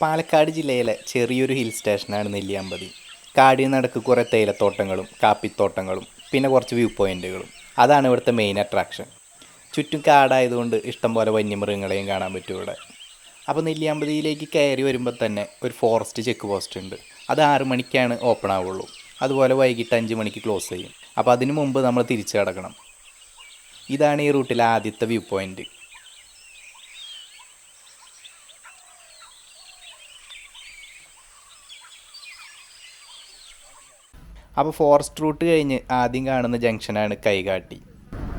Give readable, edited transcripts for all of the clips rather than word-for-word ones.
പാലക്കാട് ജില്ലയിലെ ചെറിയൊരു ഹിൽ സ്റ്റേഷനാണ് നെല്ലിയാമ്പതി. കാടിന് നടുക്ക് കുറേ തേയിലത്തോട്ടങ്ങളും കാപ്പിത്തോട്ടങ്ങളും പിന്നെ കുറച്ച് വ്യൂ പോയിൻറ്റുകളും. അതാണ് ഇവിടുത്തെ മെയിൻ അട്രാക്ഷൻ. ചുറ്റും കാടായതുകൊണ്ട് ഇഷ്ടംപോലെ വന്യമൃഗങ്ങളെയും കാണാൻ പറ്റും ഇവിടെ. അപ്പോൾ നെല്ലിയാമ്പതിയിലേക്ക് കയറി വരുമ്പോൾ തന്നെ ഒരു ഫോറസ്റ്റ് ചെക്ക് പോസ്റ്റ് ഉണ്ട്. അത് 6 മണിക്കാണ് ഓപ്പൺ ആവുള്ളൂ. അതുപോലെ വൈകിട്ട് 5 മണിക്ക് ക്ലോസ് ചെയ്യും. അപ്പോൾ അതിനു മുമ്പ് നമ്മൾ തിരിച്ചു കിടക്കണം. ഇതാണ് ഈ റൂട്ടിലെ ആദ്യത്തെ വ്യൂ പോയിൻറ്റ്. അപ്പോൾ ഫോറസ്റ്റ് റൂട്ട് കഴിഞ്ഞ് ആദ്യം കാണുന്ന ജംഗ്ഷനാണ് കൈകാട്ടി.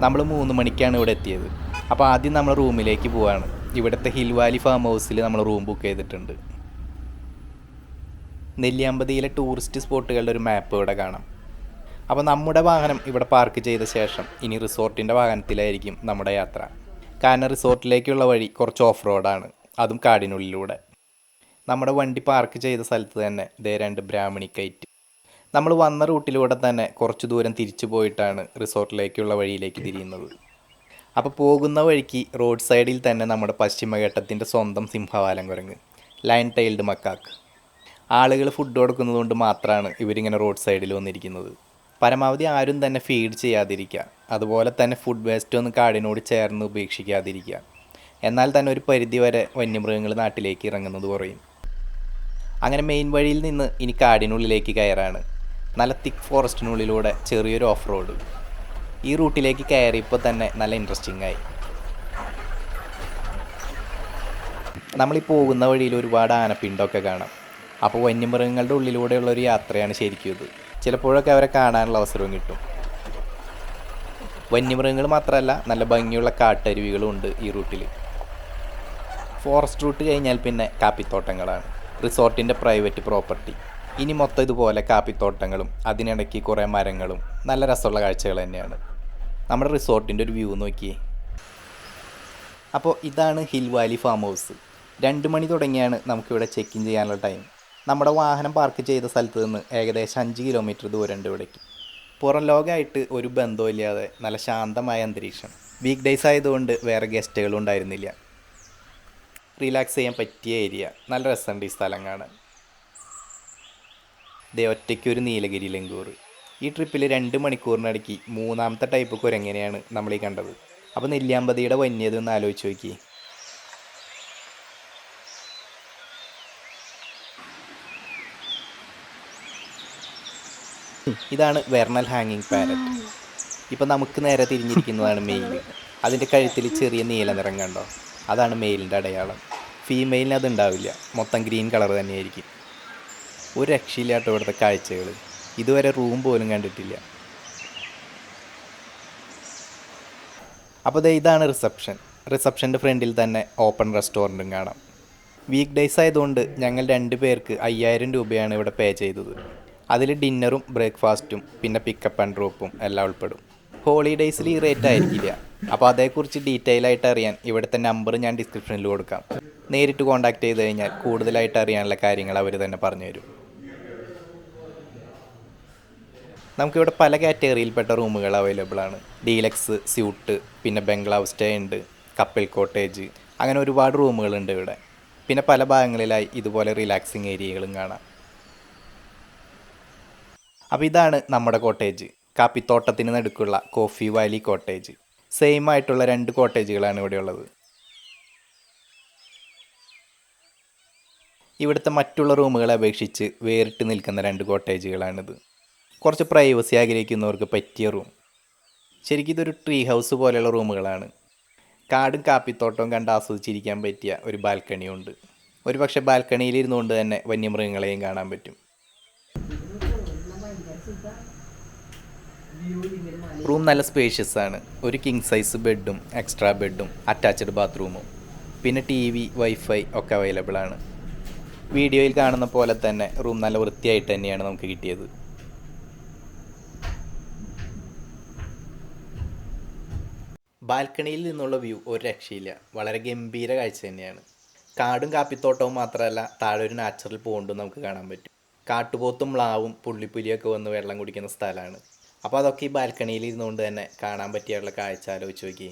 നമ്മൾ 3 മണിക്കാണ് ഇവിടെ എത്തിയത്. അപ്പോൾ ആദ്യം നമ്മൾ റൂമിലേക്ക് പോവാണ്. ഇവിടുത്തെ ഹിൽ വാലി ഫാം ഹൗസിൽ നമ്മൾ റൂം ബുക്ക് ചെയ്തിട്ടുണ്ട്. നെല്ലിയാമ്പതിയിലെ ടൂറിസ്റ്റ് സ്പോട്ടുകളുടെ ഒരു മാപ്പ് ഇവിടെ കാണാം. അപ്പോൾ നമ്മുടെ വാഹനം ഇവിടെ പാർക്ക് ചെയ്ത ശേഷം ഇനി റിസോർട്ടിൻ്റെ വാഹനത്തിലായിരിക്കും നമ്മുടെ യാത്ര. കാരണം റിസോർട്ടിലേക്കുള്ള വഴി കുറച്ച് ഓഫ് റോഡാണ്, അതും കാടിനുള്ളിലൂടെ. നമ്മുടെ വണ്ടി പാർക്ക് ചെയ്ത സ്ഥലത്ത് തന്നെ ദേ 2 ബ്രാഹ്മണി കൈറ്റ്. നമ്മൾ വന്ന റൂട്ടിലൂടെ തന്നെ കുറച്ച് ദൂരം തിരിച്ചു പോയിട്ടാണ് റിസോർട്ടിലേക്കുള്ള വഴിയിലേക്ക് തിരിയുന്നത്. അപ്പോൾ പോകുന്ന വഴിക്ക് റോഡ് സൈഡിൽ തന്നെ നമ്മുടെ പശ്ചിമഘട്ടത്തിൻ്റെ സ്വന്തം സിംഹവാലൻ കുരങ്ങ്, ലയൺ ടൈൽഡ് മക്കാക്ക്. ആളുകൾ ഫുഡ് കൊടുക്കുന്നതുകൊണ്ട് മാത്രമാണ് ഇവരിങ്ങനെ റോഡ് സൈഡിൽ വന്നിരിക്കുന്നത്. പരമാവധി ആരും തന്നെ ഫീഡ് ചെയ്യാതിരിക്കുക, അതുപോലെ തന്നെ ഫുഡ് വേസ്റ്റ് ഒന്നും കാടിനോട് ചേർന്ന് ഉപേക്ഷിക്കാതിരിക്കുക. എന്നാൽ തന്നെ ഒരു പരിധി വരെ വന്യമൃഗങ്ങൾ നാട്ടിലേക്ക് ഇറങ്ങുന്നത് കുറയും. അങ്ങനെ മെയിൻ വഴിയിൽ നിന്ന് ഇനി കാടിനുള്ളിലേക്ക് കയറാണ്. നല്ല തിക്ക് ഫോറസ്റ്റിനുള്ളിലൂടെ ചെറിയൊരു ഓഫ് റോഡ്. ഈ റൂട്ടിലേക്ക് കയറിയപ്പോൾ തന്നെ നല്ല ഇൻട്രസ്റ്റിംഗ് ആയി. നമ്മളീ പോകുന്ന വഴിയിൽ ഒരുപാട് ആനപ്പിണ്ടമൊക്കെ കാണാം. അപ്പോൾ വന്യമൃഗങ്ങളുടെ ഉള്ളിലൂടെയുള്ളൊരു യാത്രയാണ് ശരിക്കും ഇത്. ചിലപ്പോഴൊക്കെ അവരെ കാണാനുള്ള അവസരവും കിട്ടും. വന്യമൃഗങ്ങൾ മാത്രമല്ല, നല്ല ഭംഗിയുള്ള കാട്ടരുവികളും ഉണ്ട് ഈ റൂട്ടിൽ. ഫോറസ്റ്റ് റൂട്ട് കഴിഞ്ഞാൽ പിന്നെ കാപ്പിത്തോട്ടങ്ങളാണ്, റിസോർട്ടിൻ്റെ പ്രൈവറ്റ് പ്രോപ്പർട്ടി. ഇനി മൊത്തം ഇതുപോലെ കാപ്പിത്തോട്ടങ്ങളും അതിനിടയ്ക്ക് കുറേ മരങ്ങളും നല്ല രസമുള്ള കാഴ്ചകൾ തന്നെയാണ്. നമ്മുടെ റിസോർട്ടിൻ്റെ ഒരു വ്യൂ നോക്കിയേ. അപ്പോൾ ഇതാണ് ഹിൽ വാലി ഫാം ഹൗസ്. 2 മണി തുടങ്ങിയാണ് നമുക്കിവിടെ ചെക്ക് ഇൻ ചെയ്യാനുള്ള ടൈം. നമ്മുടെ വാഹനം പാർക്ക് ചെയ്ത സ്ഥലത്ത് നിന്ന് ഏകദേശം 5 കിലോമീറ്റർ ദൂരമുണ്ട് ഇവിടേക്ക്. പുറം ലോകമായിട്ട് ഒരു ബന്ധമില്ലാതെ നല്ല ശാന്തമായ അന്തരീക്ഷം. വീക്ക് ഡേയ്സ് ആയതുകൊണ്ട് വേറെ ഗസ്റ്റുകളും ഉണ്ടായിരുന്നില്ല. റിലാക്സ് ചെയ്യാൻ പറ്റിയ ഏരിയ. നല്ല രസമുണ്ട് ഈ സ്ഥലം കാണാൻ. ദേ ഒറ്റയ്ക്കൊരു നീലഗിരി ലങ്കൂർ. ഈ ട്രിപ്പിൽ 2 മണിക്കൂറിനിടയ്ക്ക് 3ാമത്തെ ടൈപ്പ് കുരങ്ങനെയാണ് നമ്മളീ കണ്ടത്. അപ്പോൾ നെല്ലിയാമ്പതിയുടെ വന്യതൊന്ന് ആലോചിച്ച് നോക്കി. ഇതാണ് വെർണൽ ഹാങ്ങിങ് പാരറ്റ്. ഇപ്പോൾ നമുക്ക് നേരെ തിരിഞ്ഞിരിക്കുന്നതാണ് മെയിൽ. അതിൻ്റെ കഴുത്തിൽ ചെറിയ നീല നിറം കണ്ടോ? അതാണ് മെയിലിൻ്റെ അടയാളം. ഫീമെയിലിന് അതുണ്ടാവില്ല, മൊത്തം ഗ്രീൻ കളർ തന്നെയായിരിക്കും. ഒരു രക്ഷയില്ലാട്ടോ ഇവിടുത്തെ കാഴ്ചകൾ. ഇതുവരെ റൂം പോലും കണ്ടിട്ടില്ല. അപ്പോൾ ഇതാണ് റിസപ്ഷൻ്റെ ഫ്രണ്ടിൽ തന്നെ ഓപ്പൺ റെസ്റ്റോറൻറ്റും കാണാം. വീക്ക് ഡേയ്സ് ആയതുകൊണ്ട് ഞങ്ങൾ 2 പേർക്ക് 5000 രൂപയാണ് ഇവിടെ പേ ചെയ്തത്. അതിൽ ഡിന്നറും ബ്രേക്ക്ഫാസ്റ്റും പിന്നെ പിക്കപ്പ് ആൻഡ് ഡ്രോപ്പും എല്ലാം ഉൾപ്പെടും. ഹോളിഡേയ്സിൽ ഈ റേറ്റ് ആയിരിക്കില്ല. അപ്പോൾ അതേക്കുറിച്ച് ഡീറ്റെയിൽ ആയിട്ട് അറിയാൻ ഇവിടുത്തെ നമ്പർ ഞാൻ ഡിസ്ക്രിപ്ഷനിൽ കൊടുക്കാം. നേരിട്ട് കോൺടാക്റ്റ് ചെയ്ത് കഴിഞ്ഞാൽ കൂടുതലായിട്ട് അറിയാനുള്ള കാര്യങ്ങൾ അവർ തന്നെ പറഞ്ഞു തരും. നമുക്കിവിടെ പല കാറ്റഗറിയിൽപ്പെട്ട റൂമുകൾ അവൈലബിൾ ആണ്. ഡീലക്സ്, സ്യൂട്ട്, പിന്നെ ബംഗ്ലാവ് സ്റ്റേ ഉണ്ട്, കപ്പിൾ കോട്ടേജ്, അങ്ങനെ ഒരുപാട് റൂമുകളുണ്ട് ഇവിടെ. പിന്നെ പല ഭാഗങ്ങളിലായി ഇതുപോലെ റിലാക്സിങ് ഏരിയകളും കാണാം. അപ്പോൾ ഇതാണ് നമ്മുടെ കോട്ടേജ്. കാപ്പിത്തോട്ടത്തിന് നടുക്കുള്ള കോഫി വാലി കോട്ടേജ്. സെയിം ആയിട്ടുള്ള 2 കോട്ടേജുകളാണ് ഇവിടെ ഉള്ളത്. ഇവിടുത്തെ മറ്റുള്ള റൂമുകളെ അപേക്ഷിച്ച് വേറിട്ട് നിൽക്കുന്ന 2 കോട്ടേജുകളാണിത്. കുറച്ച് പ്രൈവസി ആഗ്രഹിക്കുന്നവർക്ക് പറ്റിയ റൂം. ശരിക്കും ഇതൊരു ട്രീ ഹൗസ് പോലെയുള്ള റൂമുകളാണ്. കാടും കാപ്പിത്തോട്ടവും കണ്ട് ആസ്വദിച്ചിരിക്കാൻ പറ്റിയ ഒരു ബാൽക്കണിയും ഉണ്ട്. ഒരു പക്ഷേ ബാൽക്കണിയിൽ ഇരുന്നുകൊണ്ട് തന്നെ വന്യമൃഗങ്ങളെയും കാണാൻ പറ്റും. റൂം നല്ല സ്പേഷ്യസ് ആണ്. ഒരു കിങ് സൈസ് ബെഡും എക്സ്ട്രാ ബെഡും അറ്റാച്ച്ഡ് ബാത്റൂമും പിന്നെ TV, വൈഫൈ ഒക്കെ അവൈലബിൾ ആണ്. വീഡിയോയിൽ കാണുന്ന പോലെ തന്നെ റൂം നല്ല വൃത്തിയായിട്ട് തന്നെയാണ് നമുക്ക് കിട്ടിയത്. ബാൽക്കണിയിൽ നിന്നുള്ള വ്യൂ ഒരു രക്ഷയില്ല. വളരെ ഗംഭീര കാഴ്ച തന്നെയാണ്. കാടും കാപ്പിത്തോട്ടവും മാത്രമല്ല, താഴെ ഒരു നാച്ചുറൽ പോണ്ടും നമുക്ക് കാണാൻ പറ്റും. കാട്ടുപോത്തും മ്ലാവും പുള്ളിപ്പുലിയൊക്കെ വന്ന് വെള്ളം കുടിക്കുന്ന സ്ഥലമാണ്. അപ്പോൾ അതൊക്കെ ഈ ബാൽക്കണിയിൽ ഇരുന്നുകൊണ്ട് തന്നെ കാണാൻ പറ്റിയുള്ള കാഴ്ച ആലോചിച്ച് നോക്കി.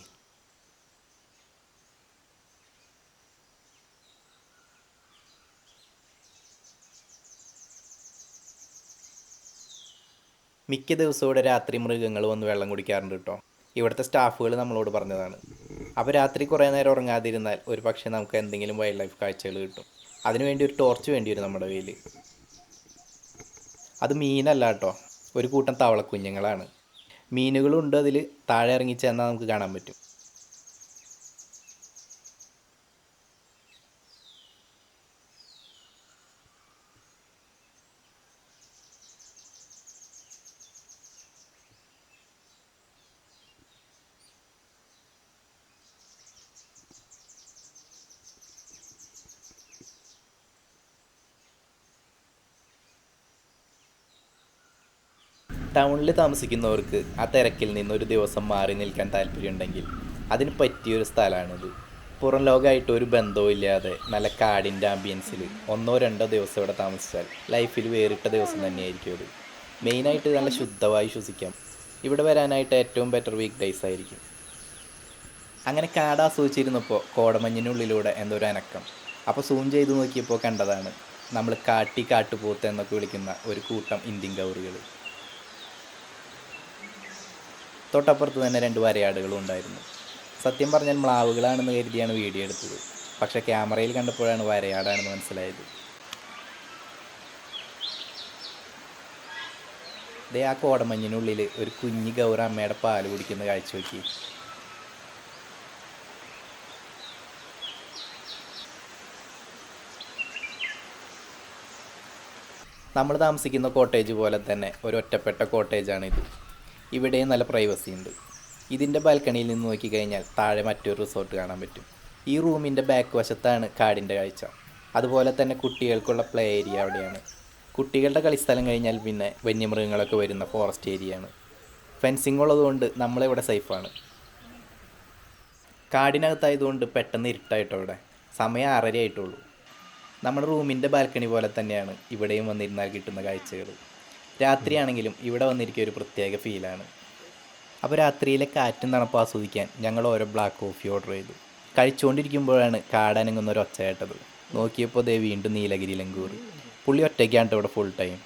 മിക്ക ദിവസവും ഇവിടെ രാത്രി മൃഗങ്ങൾ വന്ന് വെള്ളം കുടിക്കാറുണ്ട് കേട്ടോ. ഇവിടുത്തെ സ്റ്റാഫുകൾ നമ്മളോട് പറഞ്ഞതാണ്. അപ്പോൾ രാത്രി കുറേ നേരം ഉറങ്ങാതിരുന്നാൽ ഒരു പക്ഷേ നമുക്ക് എന്തെങ്കിലും വൈൽഡ് ലൈഫ് കാഴ്ചകൾ കിട്ടും. അതിനുവേണ്ടി ഒരു ടോർച്ച് വേണ്ടി വരും നമ്മുടെ കയ്യിൽ. അത് മീനല്ല കേട്ടോ, ഒരു കൂട്ടം തവളക്കുഞ്ഞുങ്ങളാണ്. മീനുകളുണ്ട് അതിൽ. താഴെ ഇറങ്ങി ചെന്നാൽ നമുക്ക് കാണാൻ പറ്റും. ടൗണിൽ താമസിക്കുന്നവർക്ക് ആ തിരക്കിൽ നിന്ന് ഒരു ദിവസം മാറി നിൽക്കാൻ താല്പര്യമുണ്ടെങ്കിൽ അതിന് പറ്റിയൊരു സ്ഥലമാണിത്. പുറം ലോകമായിട്ട് ഒരു ബന്ധവും ഇല്ലാതെ നല്ല കാടിൻ്റെ ആംബിയൻസിൽ 1-2 ദിവസം ഇവിടെ താമസിച്ചാൽ ലൈഫിൽ വേറിട്ട ദിവസം തന്നെയായിരിക്കും അത്. മെയിനായിട്ട് നല്ല ശുദ്ധമായി ശ്വസിക്കാം. ഇവിടെ വരാനായിട്ട് ഏറ്റവും ബെറ്റർ വീക്ക് ഡേയ്സ് ആയിരിക്കും. അങ്ങനെ കാട് ആസ്വദിച്ചിരുന്നപ്പോൾ കോടമഞ്ഞിനുള്ളിലൂടെ എന്തോ ഒരു അനക്കം. അപ്പോൾ സൂം ചെയ്ത് നോക്കിയപ്പോൾ കണ്ടതാണ് നമ്മൾ കാട്ടുപോത്ത് എന്നൊക്കെ വിളിക്കുന്ന ഒരു കൂട്ടം ഇന്ത്യൻ ഗൗറികൾ. തൊട്ടപ്പുറത്ത് തന്നെ 2 വരയാടുകളും ഉണ്ടായിരുന്നു. സത്യം പറഞ്ഞാൽ മ്ലാവുകളാണെന്ന് കരുതിയാണ് വീഡിയോ എടുത്തത്. പക്ഷേ ക്യാമറയിൽ കണ്ടപ്പോഴാണ് വരയാടാണെന്ന് മനസ്സിലായത്. ദേ ആ കോടമഞ്ഞിനുള്ളിൽ ഒരു കുഞ്ഞി ഗൗറ അമ്മയുടെ പാല് കുടിക്കുന്ന കാഴ്ച നോക്കി. നമ്മൾ താമസിക്കുന്ന കോട്ടേജ് പോലെ തന്നെ ഒരു ഒറ്റപ്പെട്ട കോട്ടേജാണിത്. ഇവിടെയും നല്ല പ്രൈവസി ഉണ്ട്. ഇതിൻ്റെ ബാൽക്കണിയിൽ നിന്ന് നോക്കിക്കഴിഞ്ഞാൽ താഴെ മറ്റൊരു റിസോർട്ട് കാണാൻ പറ്റും. ഈ റൂമിൻ്റെ ബാക്ക് വശത്താണ് കാടിൻ്റെ കാഴ്ച. അതുപോലെ തന്നെ കുട്ടികൾക്കുള്ള പ്ലേ ഏരിയ അവിടെയാണ്. കുട്ടികളുടെ കളിസ്ഥലം കഴിഞ്ഞാൽ പിന്നെ വന്യമൃഗങ്ങളൊക്കെ വരുന്ന ഫോറസ്റ്റ് ഏരിയയാണ്. ഫെൻസിങ് ഉള്ളതുകൊണ്ട് നമ്മളിവിടെ സേഫാണ്. കാടിനകത്തായതുകൊണ്ട് പെട്ടെന്ന് ഇരുട്ടായിട്ടോ ഇവിടെ. സമയം 6:30 ആയിട്ടുള്ളൂ. നമ്മുടെ റൂമിൻ്റെ ബാൽക്കണി പോലെ തന്നെയാണ് ഇവിടെയും വന്നിരുന്നാൽ കിട്ടുന്ന കാഴ്ചകൾ. രാത്രിയാണെങ്കിലും ഇവിടെ വന്നിരിക്കുക ഒരു പ്രത്യേക ഫീലാണ്. അപ്പോൾ രാത്രിയിലെ കാറ്റും തണുപ്പ് ആസ്വദിക്കാൻ ഞങ്ങൾ ഓരോ ബ്ലാക്ക് കോഫി ഓർഡർ ചെയ്തു. കഴിച്ചുകൊണ്ടിരിക്കുമ്പോഴാണ് കാടനങ്ങുന്ന ഒരു ഒച്ച കേട്ടത്. നോക്കിയപ്പോൾ ദേ വീണ്ടും നീലഗിരി ലങ്കൂർ. പുള്ളി ഒറ്റയ്ക്കാണ് ഇവിടെ ഫുൾ ടൈം.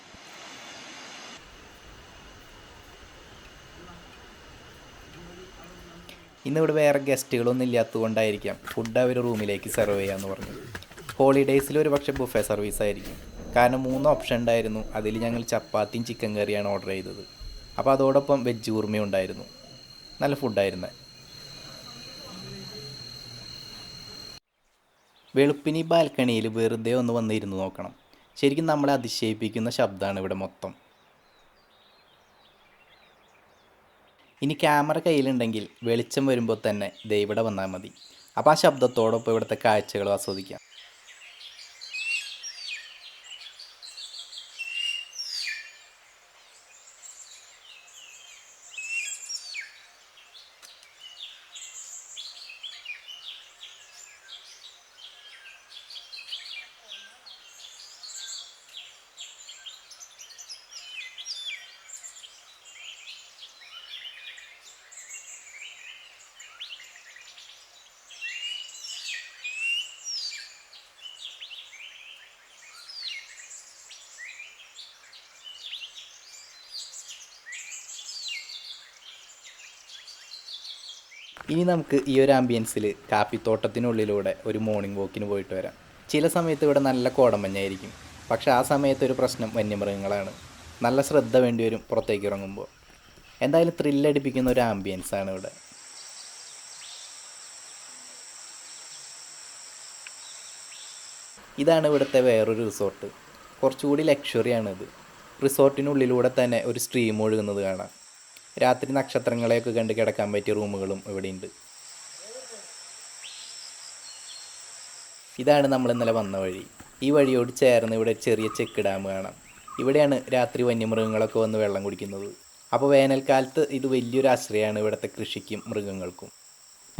ഇന്നിവിടെ വേറെ ഗസ്റ്റുകളൊന്നും ഇല്ലാത്തത് കൊണ്ടായിരിക്കാം ഫുഡ് അവർ റൂമിലേക്ക് സെർവ് ചെയ്യാമെന്ന് പറഞ്ഞു. ഹോളിഡേയ്സിൽ ഒരു പക്ഷേ ബുഫേ സർവീസ് ആയിരിക്കും. കാരണം 3 ഓപ്ഷൻ ഉണ്ടായിരുന്നു. അതിൽ ഞങ്ങൾ ചപ്പാത്തിയും ചിക്കൻ കറിയാണ് ഓർഡർ ചെയ്തത്. അപ്പോൾ അതോടൊപ്പം വെജ് ഊർമയും ഉണ്ടായിരുന്നു. നല്ല ഫുഡായിരുന്നു. വെളുപ്പിന് ഈ ബാൽക്കണിയിൽ വെറുതെ ഒന്ന് വന്നിരുന്ന് നോക്കണം. ശരിക്കും നമ്മളെ അതിശയിപ്പിക്കുന്ന ശബ്ദമാണ് ഇവിടെ മൊത്തം. ഇനി ക്യാമറ കയ്യിലുണ്ടെങ്കിൽ വെളിച്ചം വരുമ്പോൾ തന്നെ ദേ ഇവിടെ വന്നാൽ മതി. അപ്പോൾ ആ ശബ്ദത്തോടൊപ്പം ഇവിടുത്തെ കാഴ്ചകൾ ആസ്വദിക്കാം. ഇനി നമുക്ക് ഈ ഒരു ആംബിയൻസിൽ കാപ്പിത്തോട്ടത്തിനുള്ളിലൂടെ ഒരു മോർണിംഗ് വാക്കിന് പോയിട്ട് വരാം. ചില സമയത്ത് ഇവിടെ നല്ല കോടമഞ്ഞായിരിക്കും. പക്ഷേ ആ സമയത്ത് ഒരു പ്രശ്നം വന്യമൃഗങ്ങളാണ്. നല്ല ശ്രദ്ധ വേണ്ടി വരും പുറത്തേക്ക് ഇറങ്ങുമ്പോൾ. എന്തായാലും ത്രില്ലടിപ്പിക്കുന്ന ഒരു ആംബിയൻസാണ് ഇവിടെ. ഇതാണ് ഇവിടുത്തെ വേറൊരു റിസോർട്ട്. കുറച്ചുകൂടി ലക്ഷറിയാണിത്. റിസോർട്ടിനുള്ളിലൂടെ തന്നെ ഒരു സ്ട്രീം ഒഴുകുന്നത് കാണാം. രാത്രി നക്ഷത്രങ്ങളെയൊക്കെ കണ്ട് കിടക്കാൻ പറ്റിയ റൂമുകളും ഇവിടെയുണ്ട്. ഇതാണ് നമ്മൾ ഇന്നലെ വന്ന വഴി. ഈ വഴിയോട് ചേർന്ന് ഇവിടെ ചെറിയ ചെക്ക് ഡാം കാണാം. ഇവിടെയാണ് രാത്രി വന്യമൃഗങ്ങളൊക്കെ വന്ന് വെള്ളം കുടിക്കുന്നത്. അപ്പോൾ വേനൽക്കാലത്ത് ഇത് വലിയൊരു ആശ്രയമാണ് ഇവിടുത്തെ കൃഷിക്കും മൃഗങ്ങൾക്കും.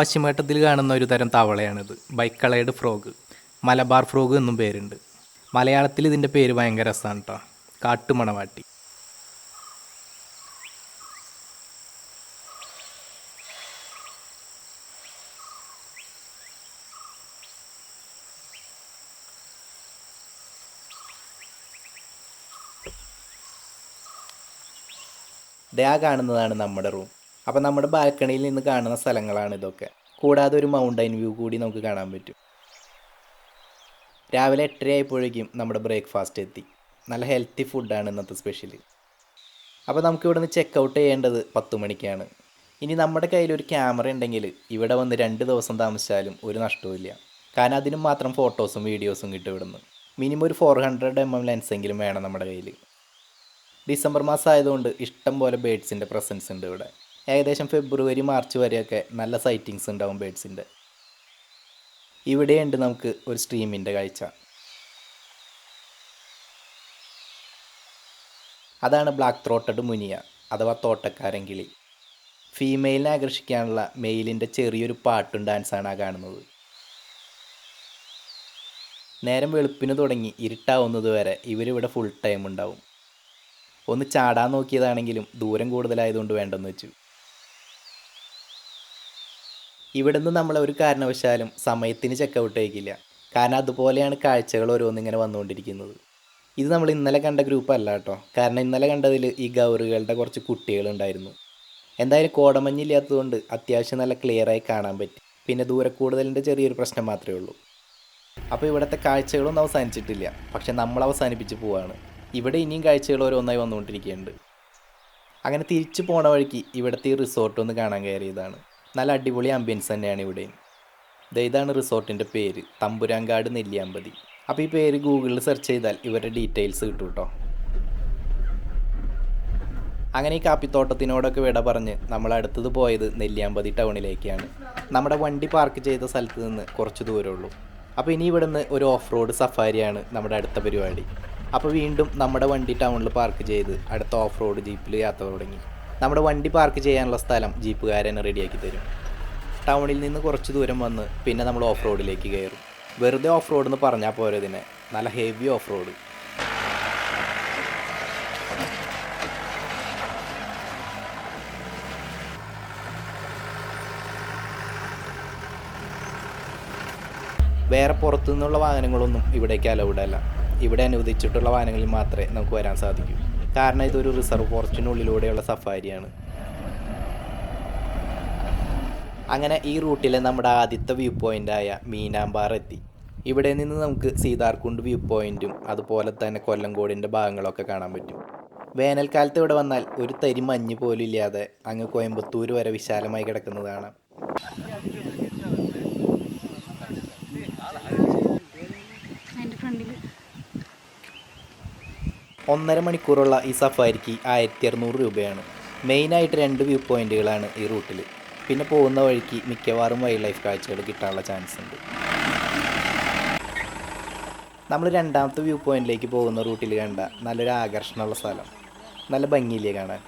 പശ്ചിമഘട്ടത്തിൽ കാണുന്ന ഒരു തരം തവളയാണിത്. ബൈക്കളേഡ് ഫ്രോഗ്, മലബാർ ഫ്രോഗ് എന്നും പേരുണ്ട്. മലയാളത്തിൽ ഇതിൻ്റെ പേര് ഭയങ്കര രസമാണ് കേട്ടോ, കാട്ടുമണവാട്ടി. ദേ ആ കാണുന്നതാണ് നമ്മുടെ റൂം. അപ്പോൾ നമ്മുടെ ബാൽക്കണിയിൽ നിന്ന് കാണുന്ന സ്ഥലങ്ങളാണ് ഇതൊക്കെ. കൂടാതെ ഒരു മൗണ്ടൈൻ വ്യൂ കൂടി നമുക്ക് കാണാൻ പറ്റും. രാവിലെ 8:30 ആയപ്പോഴേക്കും നമ്മുടെ ബ്രേക്ക്ഫാസ്റ്റ് എത്തി. നല്ല ഹെൽത്തി ഫുഡാണ് ഇന്നത്തെ സ്പെഷ്യൽ. അപ്പോൾ നമുക്ക് ഇവിടെ നിന്ന് ചെക്ക് ഔട്ട് ചെയ്യേണ്ടത് 10 മണിക്കാണ്. ഇനി നമ്മുടെ കയ്യിൽ ഒരു ക്യാമറ ഉണ്ടെങ്കിൽ ഇവിടെ വന്ന് 2 ദിവസം താമസിച്ചാലും ഒരു നഷ്ടവുമില്ല. കാരണം അതിനും മാത്രം ഫോട്ടോസും വീഡിയോസും കിട്ടും ഇവിടുന്ന്. മിനിമം ഒരു 400mm ലെൻസെങ്കിലും വേണം നമ്മുടെ കയ്യിൽ. ഡിസംബർ മാസം ആയതുകൊണ്ട് ഇഷ്ടം പോലെ ബേഡ്സിൻ്റെ പ്രസൻസ് ഉണ്ട് ഇവിടെ. ഏകദേശം ഫെബ്രുവരി മാർച്ച് വരെയൊക്കെ നല്ല സൈറ്റിങ്സ് ഉണ്ടാവും ബേഡ്സിൻ്റെ. ഇവിടെയുണ്ട് നമുക്ക് ഒരു സ്ട്രീമിൻ്റെ കാഴ്ച. അതാണ് ബ്ലാക്ക് ത്രോട്ടഡ് മുനിയ അഥവാ തോട്ടക്കാരൻ കിളി. ഫീമെയിലിനെ ആകർഷിക്കാനുള്ള മെയിലിൻ്റെ ചെറിയൊരു പാട്ടും ഡാൻസാണ് ആ കാണുന്നത്. നേരം വെളുപ്പിന് തുടങ്ങി ഇരുട്ടാവുന്നത് വരെ ഇവരിവിടെ ഫുൾ ടൈം ഉണ്ടാവും. ഒന്ന് ചാടാൻ നോക്കിയതാണെങ്കിലും ദൂരം കൂടുതലായതുകൊണ്ട് വേണ്ടെന്ന് വെച്ചു. ഇവിടെ നിന്ന് നമ്മളെ ഒരു കാരണവശാലും സമയത്തിന് ചെക്കൗട്ട് ചെയ്യില്ല. കാരണം അതുപോലെയാണ് കാഴ്ചകൾ ഓരോന്നിങ്ങനെ വന്നുകൊണ്ടിരിക്കുന്നത്. ഇത് നമ്മൾ ഇന്നലെ കണ്ട ഗ്രൂപ്പ് അല്ല കേട്ടോ. കാരണം ഇന്നലെ കണ്ടതിൽ ഈ ഗൗറുകളുടെ കുറച്ച് കുട്ടികളുണ്ടായിരുന്നു. എന്തായാലും കോടമഞ്ഞില്ലാത്തതുകൊണ്ട് അത്യാവശ്യം നല്ല ക്ലിയറായി കാണാൻ പറ്റി. പിന്നെ ദൂരെ കൂടുതലിൻ്റെ ചെറിയൊരു പ്രശ്നം മാത്രമേ ഉള്ളൂ. അപ്പോൾ ഇവിടുത്തെ കാഴ്ചകളൊന്നും അവസാനിച്ചിട്ടില്ല. പക്ഷെ നമ്മൾ അവസാനിപ്പിച്ച് പോവാണ്. ഇവിടെ ഇനിയും കാഴ്ചകൾ ഓരോന്നായി വന്നുകൊണ്ടിരിക്കുകയുണ്ട്. അങ്ങനെ തിരിച്ചു പോണ വഴിക്ക് ഇവിടുത്തെ ഈ റിസോർട്ട് ഒന്ന് കാണാൻ കയറിയതാണ്. നല്ല അടിപൊളി ആംബിയൻസ് തന്നെയാണ് ഇവിടെയും. ഇതാണ് റിസോർട്ടിൻ്റെ പേര്, തമ്പുരാങ്കാട് നെല്ലിയാമ്പതി. അപ്പോൾ ഈ പേര് ഗൂഗിളിൽ സെർച്ച് ചെയ്താൽ ഇവരുടെ ഡീറ്റെയിൽസ് കിട്ടും കേട്ടോ. അങ്ങനെ ഈ കാപ്പിത്തോട്ടത്തിനോടൊക്കെ വിട പറഞ്ഞ് നമ്മൾ അടുത്തത് പോയത് നെല്ലിയാമ്പതി ടൗണിലേക്കാണ്. നമ്മുടെ വണ്ടി പാർക്ക് ചെയ്ത സ്ഥലത്ത് നിന്ന് കുറച്ച് ദൂരമുള്ളൂ. അപ്പോൾ ഇനി ഇവിടുന്ന് ഒരു ഓഫ് റോഡ് സഫാരിയാണ് നമ്മുടെ അടുത്ത പരിപാടി. അപ്പോൾ വീണ്ടും നമ്മുടെ വണ്ടി ടൗണിൽ പാർക്ക് ചെയ്ത് അടുത്ത ഓഫ് റോഡ് ജീപ്പിൽ യാത്ര തുടങ്ങി. നമ്മുടെ വണ്ടി പാർക്ക് ചെയ്യാനുള്ള സ്ഥലം ജീപ്പുകാരൻ റെഡിയാക്കി തരും. ടൗണിൽ നിന്ന് കുറച്ച് ദൂരം വന്ന് പിന്നെ നമ്മൾ ഓഫ് റോഡിലേക്ക് കയറും. വെറുതെ ഓഫ് റോഡ് എന്ന് പറഞ്ഞാൽ പോരെ, ഇതിനെ നല്ല ഹെവി ഓഫ് റോഡ്. വേറെ പുറത്തു നിന്നുള്ള വാഹനങ്ങളൊന്നും ഇവിടേക്ക് അലൗഡ് അല്ല. ഇവിടെ അനുവദിച്ചിട്ടുള്ള വാഹനങ്ങളിൽ മാത്രമേ നമുക്ക് വരാൻ സാധിക്കൂ. കാരണം ഇതൊരു റിസർവ് ഫോറസ്റ്റിനുള്ളിലൂടെയുള്ള സഫാരിയാണ്. അങ്ങനെ ഈ റൂട്ടിലെ നമ്മുടെ ആദ്യത്തെ വ്യൂ പോയിൻ്റായ മീനാമ്പാറ എത്തി. ഇവിടെ നിന്ന് നമുക്ക് സീതാർകുണ്ട് വ്യൂ പോയിൻറ്റും അതുപോലെ തന്നെ കൊല്ലങ്കോടിൻ്റെ ഭാഗങ്ങളൊക്കെ കാണാൻ പറ്റും. വേനൽക്കാലത്ത് ഇവിടെ വന്നാൽ ഒരു തരി മഞ്ഞ് പോലും ഇല്ലാതെ അങ്ങ് കോയമ്പത്തൂർ വരെ വിശാലമായി കിടക്കുന്നതാണ്. ഒന്നര മണിക്കൂറുള്ള ഈ സഫാരിക്ക് 1600 രൂപയാണ്. മെയിനായിട്ട് 2 വ്യൂ പോയിൻറ്റുകളാണ് ഈ റൂട്ടിൽ. പിന്നെ പോകുന്ന വഴിക്ക് മിക്കവാറും വൈൽഡ് ലൈഫ് കാഴ്ചകൾ കിട്ടാനുള്ള ചാൻസ് ഉണ്ട്. നമ്മൾ രണ്ടാമത്തെ വ്യൂ പോയിൻറ്റിലേക്ക് പോകുന്ന റൂട്ടിൽ കണ്ട നല്ലൊരു ആകർഷണമുള്ള സ്ഥലം. നല്ല ഭംഗിയില്ലേ കാണാൻ.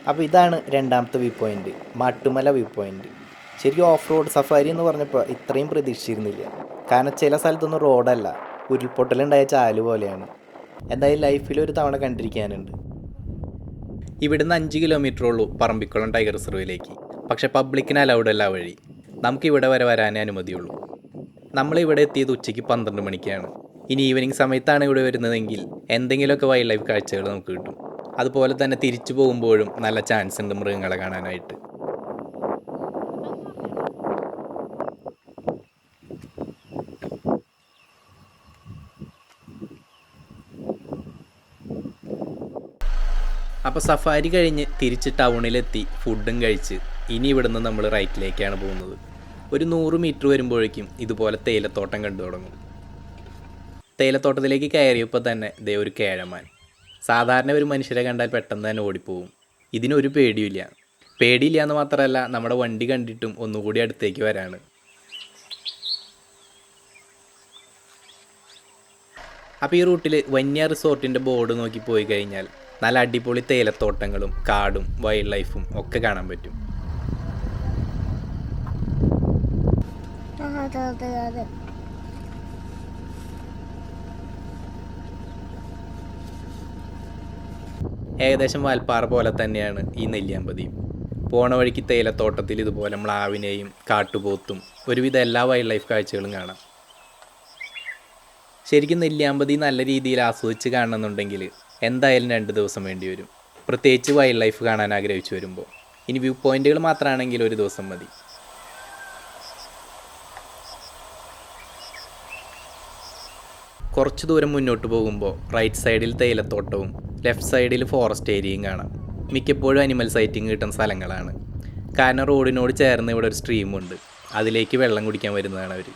അപ്പോൾ ഇതാണ് രണ്ടാമത്തെ view point, Mattumala view point. ശരിക്കും ഓഫ് റോഡ് സഫാരി എന്ന് പറഞ്ഞപ്പോൾ ഇത്രയും പ്രതീക്ഷിച്ചിരുന്നില്ല. കാരണം ചില സ്ഥലത്തൊന്നും റോഡല്ല, ഉരുൾപൊട്ടലുണ്ടായ ചാല് പോലെയാണ്. എന്തായാലും ലൈഫിലൊരു തവണ കണ്ടിരിക്കാനുണ്ട്. ഇവിടുന്ന് 5 കിലോമീറ്റർ ഉള്ളൂ പറമ്പിക്കുളം ടൈഗർ റിസർവിലേക്ക്. പക്ഷേ പബ്ലിക്കിന് അലൗഡ് അല്ല വഴി. നമുക്ക് ഇവിടെ വരെ വരാനേ അനുമതിയുള്ളൂ. നമ്മളിവിടെ എത്തിയത് ഉച്ചയ്ക്ക് 12 മണിക്കാണ്. ഇനി ഈവനിങ് സമയത്താണ് ഇവിടെ വരുന്നതെങ്കിൽ എന്തെങ്കിലുമൊക്കെ വൈൽഡ് ലൈഫ് കാഴ്ചകൾ നമുക്ക് കിട്ടും. അതുപോലെ തന്നെ തിരിച്ചു പോകുമ്പോഴും നല്ല ചാൻസ് ഉണ്ട് മൃഗങ്ങളെ കാണാനായിട്ട്. അപ്പോൾ സഫാരി കഴിഞ്ഞ് തിരിച്ച് ടൗണിലെത്തി ഫുഡും കഴിച്ച് ഇനി ഇവിടുന്ന് നമ്മൾ റൈറ്റിലേക്കാണ് പോകുന്നത്. ഒരു 100 മീറ്റർ വരുമ്പോഴേക്കും ഇതുപോലെ തേയിലത്തോട്ടം കണ്ടു തുടങ്ങും. തേയിലത്തോട്ടത്തിലേക്ക് കയറിയപ്പോൾ തന്നെ ദേ ഒരു കേഴമാൻ. സാധാരണ ഒരു മനുഷ്യരെ കണ്ടാൽ പെട്ടെന്ന് തന്നെ ഓടിപ്പോവും. ഇതിനൊരു പേടിയില്ല. പേടിയില്ല എന്ന് മാത്രമല്ല, നമ്മുടെ വണ്ടി കണ്ടിട്ടും ഒന്നുകൂടി അടുത്തേക്ക് വരാണ്. അപ്പോൾ ഈ റൂട്ടിൽ വന്യ റിസോർട്ടിൻ്റെ ബോർഡ് നോക്കി പോയി കഴിഞ്ഞാൽ നല്ല അടിപൊളി തേയിലത്തോട്ടങ്ങളും കാടും വൈൽഡ് ലൈഫും ഒക്കെ കാണാൻ പറ്റും. ഏകദേശം വാൽപ്പാറ പോലെ തന്നെയാണ് ഈ നെല്ലിയാമ്പതിയും. പോണ വഴിക്ക് തേയിലത്തോട്ടത്തിൽ ഇതുപോലെ മ്ലാവിനെയും കാട്ടുപോത്തും ഒരുവിധം എല്ലാ വൈൽഡ് ലൈഫ് കാഴ്ചകളും കാണാം. ശരിക്കും നെല്ലിയാമ്പതി നല്ല രീതിയിൽ ആസ്വദിച്ച് കാണണമെന്നുണ്ടെങ്കിൽ എന്തായാലും 2 ദിവസം വേണ്ടി വരും, പ്രത്യേകിച്ച് വൈൽഡ് ലൈഫ് കാണാൻ ആഗ്രഹിച്ചു വരുമ്പോൾ. ഇനി വ്യൂ പോയിന്റുകൾ മാത്രമാണെങ്കിൽ 1 ദിവസം മതി. കുറച്ച് ദൂരം മുന്നോട്ട് പോകുമ്പോൾ റൈറ്റ് സൈഡിൽ തേയിലത്തോട്ടവും ലെഫ്റ്റ് സൈഡിൽ ഫോറസ്റ്റ് ഏരിയയും കാണാം. മിക്കപ്പോഴും അനിമൽ സൈറ്റിംഗ് കിട്ടുന്ന സ്ഥലങ്ങളാണ്. കാരണം റോഡിനോട് ചേർന്ന് ഇവിടെ ഒരു സ്ട്രീമുണ്ട്, അതിലേക്ക് വെള്ളം കുടിക്കാൻ വരുന്നതാണ് അവർ.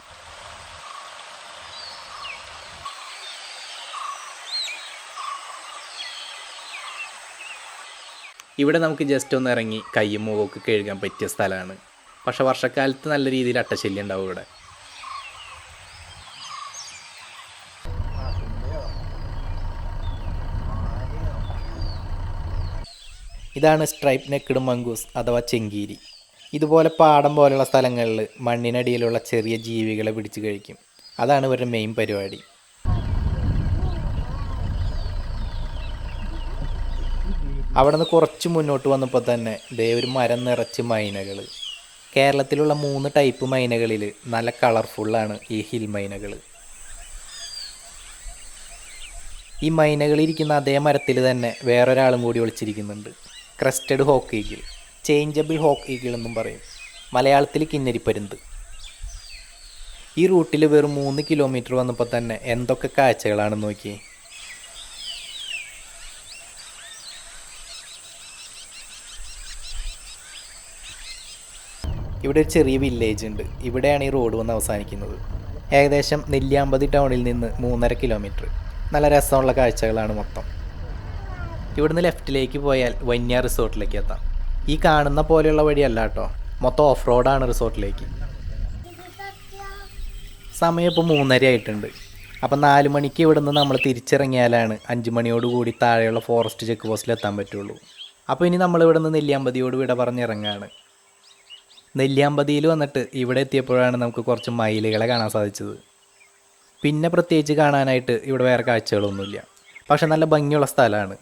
ഇവിടെ നമുക്ക് ജസ്റ്റ് ഒന്ന് ഇറങ്ങി കയ്യും മുഖമൊക്കെ കഴുകാൻ പറ്റിയ സ്ഥലമാണ്. പക്ഷേ വർഷക്കാലത്ത് നല്ല രീതിയിൽ അട്ടശല്യം ഉണ്ടാവും ഇവിടെ. ഇതാണ് സ്ട്രൈപ്പ് നെക്ക്ഡ് മംഗൂസ് അഥവാ ചെങ്കീരി. ഇതുപോലെ പാടം പോലുള്ള സ്ഥലങ്ങളിൽ മണ്ണിനടിയിലുള്ള ചെറിയ ജീവികളെ പിടിച്ച് കഴിക്കും. അതാണ് ഇവരുടെ മെയിൻ പരിപാടി. അവിടെ നിന്ന് കുറച്ച് മുന്നോട്ട് വന്നപ്പോൾ തന്നെ ദേ ഒരു മരം നിറച്ച് മൈനകൾ. കേരളത്തിലുള്ള 3 ടൈപ്പ് മൈനകളിൽ നല്ല കളർഫുള്ളാണ് ഈ ഹിൽ മൈനകൾ. ഈ മൈനകളിരിക്കുന്ന അതേ മരത്തിൽ തന്നെ വേറൊരാളും കൂടി ഒളിച്ചിരിക്കുന്നുണ്ട്. Crested hawk eagle, changeable hawk eagle എന്നും പറയും, മലയാളത്തിൽ കിന്നരിപ്പരുന്ത്. ഈ റൂട്ടിൽ വെറും 3 കിലോമീറ്റർ വന്നപ്പോൾ തന്നെ എന്തൊക്കെ കാഴ്ചകളാണെന്ന് നോക്കിയേ. ഇവിടെ ഒരു ചെറിയ വില്ലേജ് ഉണ്ട്. ഇവിടെയാണ് ഈ റോഡ് വന്ന് അവസാനിക്കുന്നത്. ഏകദേശം നെല്ലിയാമ്പതി ടൗണിൽ നിന്ന് 3.5 കിലോമീറ്റർ. നല്ല രസമുള്ള കാഴ്ചകളാണ് മൊത്തം. ഇവിടുന്ന് ലെഫ്റ്റിലേക്ക് പോയാൽ വന്യ റിസോർട്ടിലേക്ക് എത്താം. ഈ കാണുന്ന പോലെയുള്ള വഴിയല്ല കേട്ടോ, മൊത്തം ഓഫ് റോഡാണ് റിസോർട്ടിലേക്ക്. സമയം ഇപ്പോൾ 3:30 ആയിട്ടുണ്ട്. അപ്പം 4 മണിക്ക് ഇവിടുന്ന് നമ്മൾ തിരിച്ചിറങ്ങിയാലാണ് 5 മണിയോടുകൂടി താഴെയുള്ള ഫോറസ്റ്റ് ചെക്ക് പോസ്റ്റിൽ എത്താൻ പറ്റുള്ളൂ. അപ്പോൾ ഇനി നമ്മൾ ഇവിടുന്ന് നെല്ലിയാമ്പതിയോട് വിട പറഞ്ഞിറങ്ങാണ്. നെല്ലിയാമ്പതിയിൽ വന്നിട്ട് ഇവിടെ എത്തിയപ്പോഴാണ് നമുക്ക് കുറച്ച് മയിലുകളെ കാണാൻ സാധിച്ചത്. പിന്നെ പ്രത്യേകിച്ച് കാണാനായിട്ട് ഇവിടെ വേറെ കാഴ്ചകളൊന്നുമില്ല. പക്ഷെ നല്ല ഭംഗിയുള്ള സ്ഥലമാണ്.